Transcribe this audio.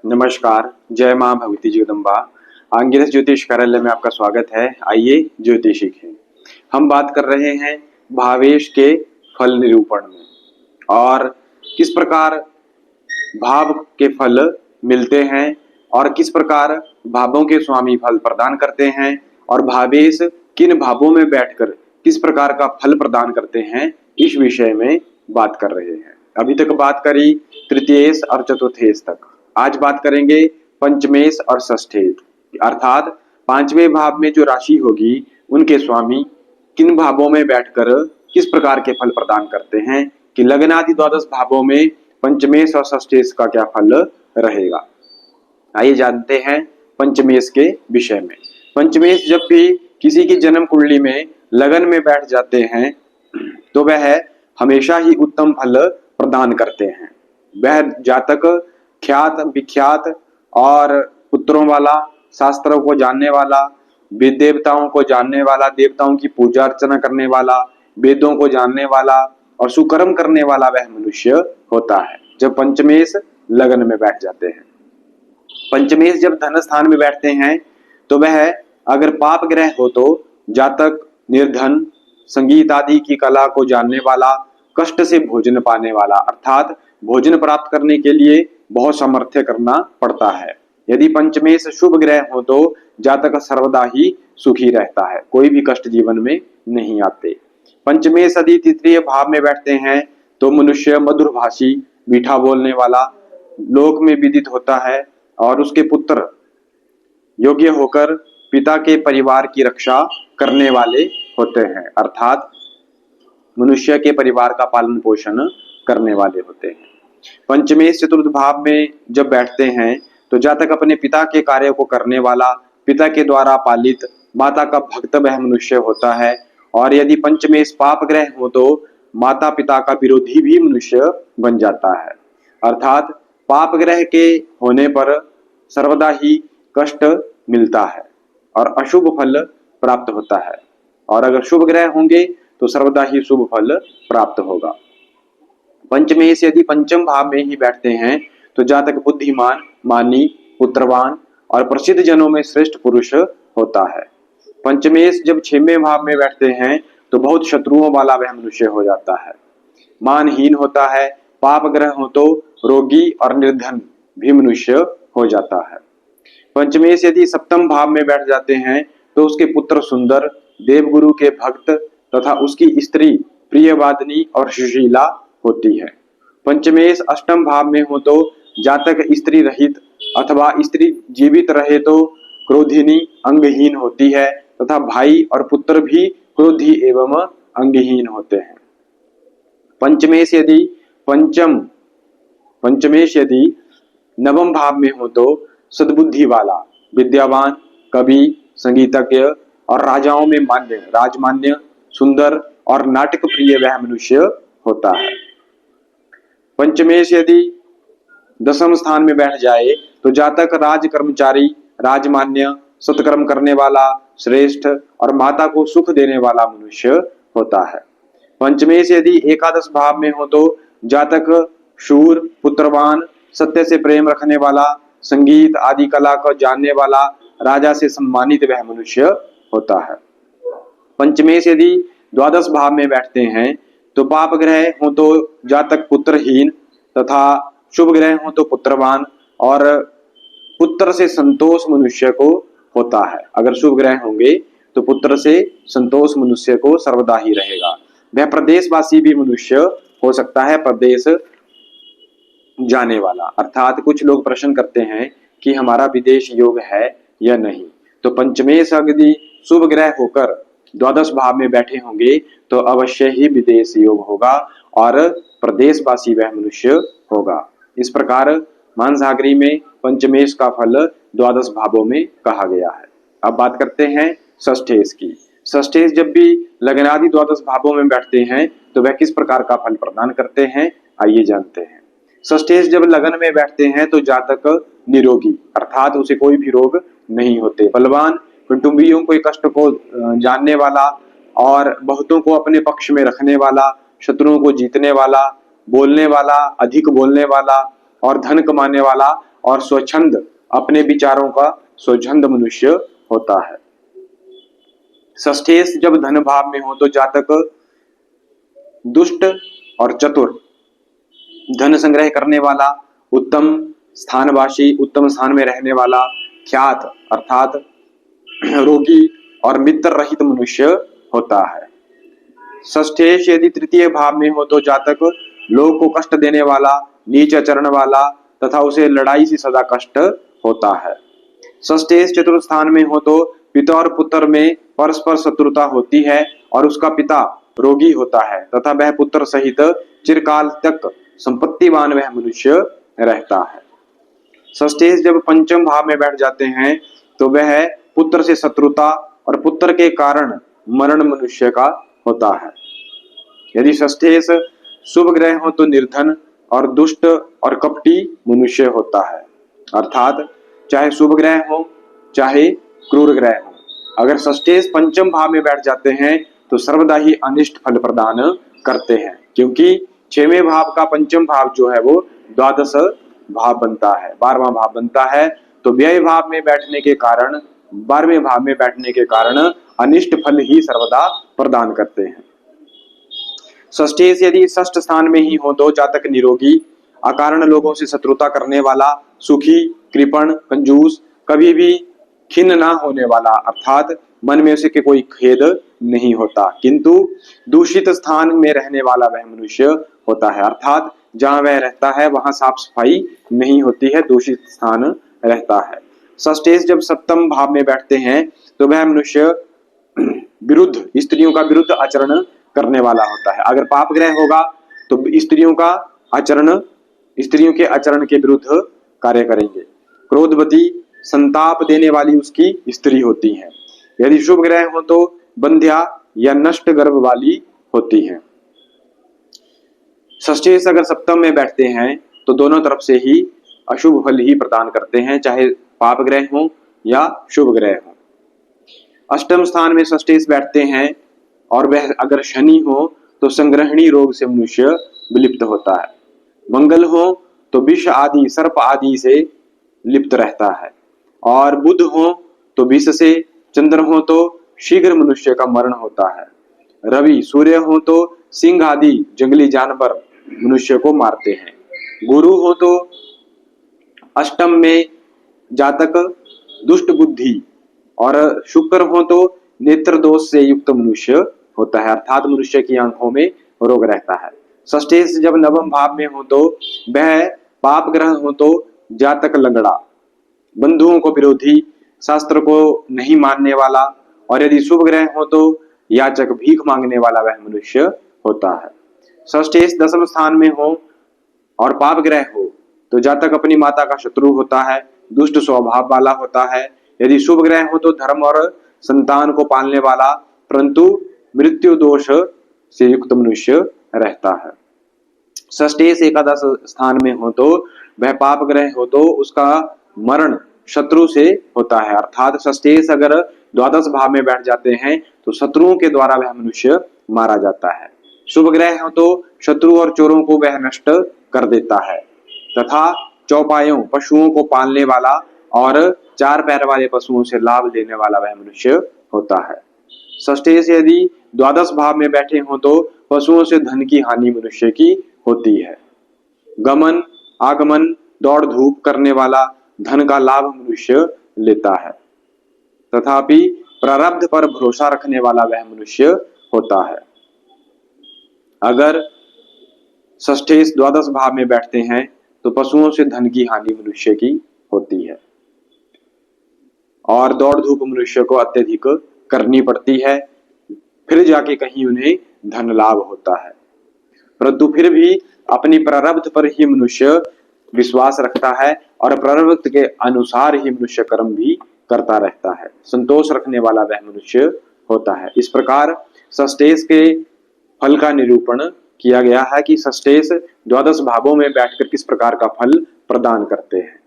नमस्कार। जय माँ भगवती जगदम्बा। आंगिरस ज्योतिष कार्यालय में आपका स्वागत है। आइए ज्योतिषी सीखें। हम बात कर रहे हैं भावेश के फल निरूपण में और किस प्रकार भाव के फल मिलते हैं और किस प्रकार भावों के स्वामी फल प्रदान करते हैं और भावेश किन भावों में बैठकर किस प्रकार का फल प्रदान करते हैं, इस विषय में बात कर रहे हैं। अभी तक बात करी तृतीयेश और चतुर्थेश तक। आज बात करेंगे पंचमेश और षष्ठेश, अर्थात पांचवें भाव में जो राशि होगी उनके स्वामी किन भावों में बैठकर किस प्रकार के फल प्रदान करते हैं कि लग्नादि द्वादश भावों में पंचमेश और षष्ठेश का क्या फल रहेगा। आइए जानते हैं पंचमेश के विषय में। पंचमेश जब भी किसी की जन्म कुंडली में लगन में बैठ जाते हैं तो वह हमेशा ही उत्तम फल प्रदान करते हैं। वह जातक ख्यात विख्यात और पुत्रों वाला, शास्त्रों को जानने वाला, वेद देवताओं को जानने वाला, देवताओं की पूजा अर्चना करने वाला, वेदों को जानने वाला और सुकर्म करने वाला वह मनुष्य होता है जब पंचमेश लगन में बैठ जाते हैं। पंचमेश जब धन स्थान में बैठते हैं तो वह अगर पाप ग्रह हो तो जातक निर्धन, संगीत आदि की कला को जानने वाला, कष्ट से भोजन पाने वाला, अर्थात भोजन प्राप्त करने के लिए बहुत सामर्थ्य करना पड़ता है। यदि पंचमेश शुभ ग्रह हो तो जातक सर्वदा ही सुखी रहता है, कोई भी कष्ट जीवन में नहीं आते। पंचमेश यदि तृतीय भाव में बैठते हैं तो मनुष्य मधुरभाषी, मीठा बोलने वाला, लोक में विदित होता है और उसके पुत्र योग्य होकर पिता के परिवार की रक्षा करने वाले होते हैं, अर्थात मनुष्य के परिवार का पालन पोषण करने वाले होते हैं। पंचमेश चतुर्थ भाव में जब बैठते हैं तो जातक अपने पिता के कार्य को करने वाला, पिता के द्वारा पालित, माता का भक्त वह मनुष्य होता है। और यदि पंचमेश पाप ग्रह हो तो माता पिता का विरोधी भी मनुष्य बन जाता है, अर्थात पाप ग्रह के होने पर सर्वदा ही कष्ट मिलता है और अशुभ फल प्राप्त होता है, और अगर शुभ ग्रह होंगे तो सर्वदा ही शुभ फल प्राप्त होगा। पंचमेश यदि पंचम भाव में ही बैठते हैं तो जातक बुद्धिमान, मानी, पुत्रवान और प्रसिद्ध जनों में श्रेष्ठ पुरुष होता है। पंचमेश जब छठवें भाव में बैठते हैं तो बहुत शत्रुओं वाला वह मनुष्य हो जाता है, मानहीन होता है, पाप ग्रह हो तो रोगी और निर्धन भी मनुष्य हो जाता है। पंचमेश यदि सप्तम भाव में बैठ जाते हैं तो उसके पुत्र सुंदर, देवगुरु के भक्त तथा उसकी स्त्री प्रियवादिनी और सुशीला होती है। पंचमेश अष्टम भाव में हो तो जातक स्त्री रहित अथवा स्त्री जीवित रहे तो क्रोधिनी, अंगहीन होती है तथा भाई और पुत्र भी क्रोधी एवं अंगहीन होते हैं। पंचमेश यदि नवम भाव में हो तो सद्बुद्धि वाला, विद्यावान, कवि, संगीतज्ञ और राजाओं में मान्य, राजमान्य, सुंदर और नाटक प्रिय वह मनुष्य होता है। पंचमेश यदि दसम स्थान में बैठ जाए तो जातक राज कर्मचारी, राजमान्य, सत्कर्म करने वाला, श्रेष्ठ और माता को सुख देने वाला मनुष्य होता है। पंचमेश यदि एकादश भाव में हो तो जातक शूर, पुत्रवान, सत्य से प्रेम रखने वाला, संगीत आदि कला को जानने वाला, राजा से सम्मानित वह मनुष्य होता है। पंचमेश यदि द्वादश भाव में बैठते हैं तो पाप ग्रह हो तो जातक पुत्रहीन तथा शुभ ग्रह हो तो पुत्रवान और पुत्र से संतोष मनुष्य को होता है। अगर शुभ ग्रह होंगे तो पुत्र से संतोष मनुष्य को सर्वदा ही रहेगा। वह प्रदेशवासी भी मनुष्य हो सकता है, प्रदेश जाने वाला, अर्थात कुछ लोग प्रश्न करते हैं कि हमारा विदेश योग है या नहीं, तो पंचमेश यदि शुभ ग्रह होकर द्वादश भाव में बैठे होंगे तो अवश्य ही विदेश योग होगा और प्रदेशवासी वह मनुष्य होगा। इस प्रकार मानसागरी में पंचमेश का फल द्वादश भावों में कहा गया है। अब बात करते हैं षष्ठेश की। षष्ठेश जब भी लग्नादि द्वादश भावों में बैठते हैं तो वह किस प्रकार का फल प्रदान करते हैं, आइए जानते हैं। षष्ठेश जब लगन में बैठते हैं तो जातक निरोगी, अर्थात उसे कोई भी रोग नहीं होते, बलवान, कुटुंबियों के कष्ट को जानने वाला और बहुतों को अपने पक्ष में रखने वाला, शत्रुओं को जीतने वाला, बोलने वाला, अधिक बोलने वाला, और धन कमाने वाला और स्वच्छंद अपने विचारों का स्वच्छंद मनुष्य होता है। षष्ठेश जब धन भाव में हो तो जातक दुष्ट और चतुर, धन संग्रह करने वाला, उत्तम स्थानवासी, उत्तम स्थान में रहने वाला, ख्यात अर्थात रोगी और मित्र रहित मनुष्य होता है। षष्ठेश यदि तृतीय भाव में हो तो जातक लोग को कष्ट देने वाला, नीच आचरण वाला तथा उसे लड़ाई से सदा कष्ट होता है। षष्ठेश चतुर्थ स्थान में हो तो पिता और पुत्र में परस्पर शत्रुता होती है और उसका पिता रोगी होता है तथा वह पुत्र सहित चिरकाल तक संपत्तिवान वह मनुष्य रहता है। षष्ठेश जब पंचम भाव में बैठ जाते हैं तो वह पुत्र से शत्रुता और पुत्र के कारण मरण मनुष्य का होता है। यदि षष्ठेश शुभ ग्रह हो तो निर्धन और दुष्ट और कपटी मनुष्य होता है, अर्थात चाहे शुभ ग्रह हो चाहे क्रूर ग्रह हो। अगर षष्ठेश पंचम भाव में बैठ जाते हैं तो सर्वदा ही अनिष्ट फल प्रदान करते हैं, क्योंकि छवें भाव का पंचम भाव जो है वो द्वादश भाव बनता है, 12वां भाव बनता है। तो व्यय भाव में बैठने के कारण, 12वें भाव में बैठने के कारण अनिष्ट फल ही सर्वदा प्रदान करते हैं। षष्ठेश यदि षष्ठ स्थान में ही हो तो जातक निरोगी, अकारण लोगों से शत्रुता करने वाला, सुखी, कृपण, कंजूस, कभी भी खिन्न ना होने वाला, अर्थात मन में उसे के कोई खेद नहीं होता, किंतु दूषित स्थान में रहने वाला वह मनुष्य होता है, अर्थात जहां वह रहता है वहां साफ सफाई नहीं होती है, दूषित स्थान रहता है। षष्ठेश जब सप्तम भाव में बैठते हैं तो वह मनुष्य विरुद्ध, स्त्रियों का विरुद्ध आचरण करने वाला होता है। अगर पाप ग्रह होगा तो स्त्रियों का आचरण, स्त्रियों के आचरण के विरुद्ध कार्य करेंगे। क्रोधवती, संताप देने वाली उसकी स्त्री होती है। यदि शुभ ग्रह हो तो बंध्या या नष्ट गर्भ वाली होती है। षष्ठेश अगर सप्तम में बैठते हैं तो दोनों तरफ से ही अशुभ फल ही प्रदान करते हैं, चाहे पाप ग्रह हो या शुभ ग्रह हो। अष्टम स्थान में षष्ठेश बैठते हैं और वह अगर शनि हो तो संग्रहणी रोग से मनुष्य विलिप्त होता है। मंगल हो तो विष आदि, सर्प आदि से लिप्त रहता है, और बुध हो तो विष से, चंद्र हो तो शीघ्र मनुष्य का मरण होता है, रवि, सूर्य हो तो सिंह आदि जंगली जानवर मनुष्य को मारते हैं, गुरु हो तो अष्टम में जातक दुष्ट बुद्धि, और शुक्र हो तो नेत्र दोष से युक्त मनुष्य होता है, अर्थात मनुष्य की आंखों में रोग रहता है। षष्ठेश जब नवम भाव में हो तो वह पाप ग्रह हो तो जातक लंगड़ा, बंधुओं को विरोधी, शास्त्र को नहीं मानने वाला, और यदि शुभ ग्रह हो तो याचक, भीख मांगने वाला वह मनुष्य होता है। षष्ठेश दसम स्थान में हो और पाप ग्रह हो तो जातक अपनी माता का शत्रु होता है, दुष्ट स्वभाव वाला होता है। यदि शुभ ग्रह हो तो धर्म और संतान को पालने वाला, परंतु मृत्यु दोष से युक्त मनुष्य रहता है। षष्ठेश एकादश स्थान में हो तो वह पाप ग्रह हो तो उसका मरण शत्रु से होता है, अर्थात षष्ठेश अगर द्वादश भाव में बैठ जाते हैं तो शत्रुओं के द्वारा वह मनुष्य मारा जाता है। शुभ ग्रह हो तो शत्रु और चोरों को वह नष्ट कर देता है, तथा चौपायों, पशुओं को पालने वाला और चार पैर वाले पशुओं से लाभ लेने वाला वह मनुष्य होता है। षष्ठेश यदि द्वादश भाव में बैठे हो तो पशुओं से धन की हानि मनुष्य की होती है। गमन, आगमन, दौड़ धूप करने वाला, धन का लाभ मनुष्य लेता है, तथापि प्रारब्ध पर भरोसा रखने वाला वह मनुष्य होता है। अगर षष्ठेश द्वादश भाव में बैठते हैं तो पशुओं से धन की हानि मनुष्य की होती है और दौड़ धूप मनुष्य को अत्यधिक करनी पड़ती है, फिर जाके कहीं उन्हें धन लाभ होता है, परंतु फिर भी अपनी प्रारब्ध पर ही मनुष्य विश्वास रखता है और प्रारब्ध के अनुसार ही मनुष्य कर्म भी करता रहता है, संतोष रखने वाला वह मनुष्य होता है। इस प्रकार षष्ठेश के फल का निरूपण किया गया है कि षष्ठेश द्वादश भावों में बैठकर किस प्रकार का फल प्रदान करते हैं।